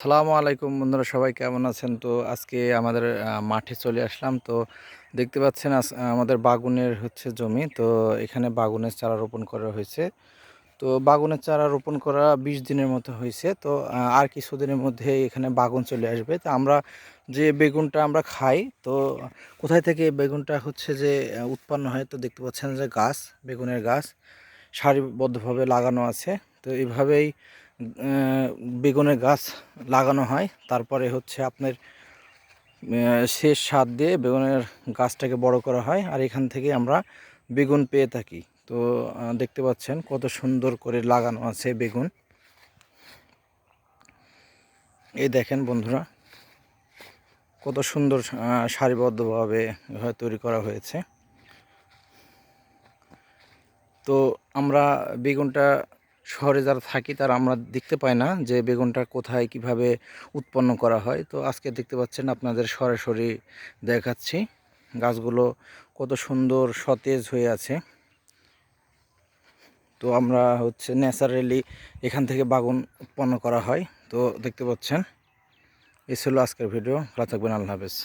আসসালামু আলাইকুম বন্ধুরা, সবাই কেমন আছেন? তো আজকে আমাদের মাঠে চলে আসলাম। তো দেখতে পাচ্ছেন আমাদের বাগুনের জমি। তো এখানে বাগুনের চারা রোপণ করা হয়েছে। তো বাগুনের চারা রোপণ করা 20 দিনের মতো হয়েছে। তো আর কিছুদিনের মধ্যে এখানে বাগুন চলে আসবে। তো আমরা যে বেগুনটা আমরা খাই, তো কোথায় থেকে এই বেগুনটা উৎপন্ন হয়? তো দেখতে পাচ্ছেন যে বেগুনের গাছ সারিবদ্ধভাবে লাগানো আছে। তো এইভাবেই বেগুনের গাছ লাগানো হয়। তারপরে আপনার শেষ সার দিয়ে বেগুনের গাছটাকে বড় করা হয়, আর এখান থেকে আমরা বেগুন পেয়ে থাকি। তো দেখতে পাচ্ছেন কত সুন্দর করে লাগানো আছে বেগুন। এই দেখেন বন্ধুরা, কত সুন্দর সারিবদ্ধভাবে তৈরি করা হয়েছে। তো আমরা বেগুনটা শহরে যারা থাকি তারা আমরা দেখতে পাই না যে বেগুনটা কোথায় কিভাবে উৎপন্ন করা হয়। তো আজকে দেখতে পাচ্ছেন আপনাদের সরাসরি দেখাচ্ছি গাছগুলো কত সুন্দর সতেজ হয়ে আছে। তো আমরা ন্যাচারালি এখান থেকে বাগুন উৎপন্ন করা হয়। তো দেখতে পাচ্ছেন। এই ছিল আজকের ভিডিও। ভালো থাকবেন। আল্লাহ হাফেজ।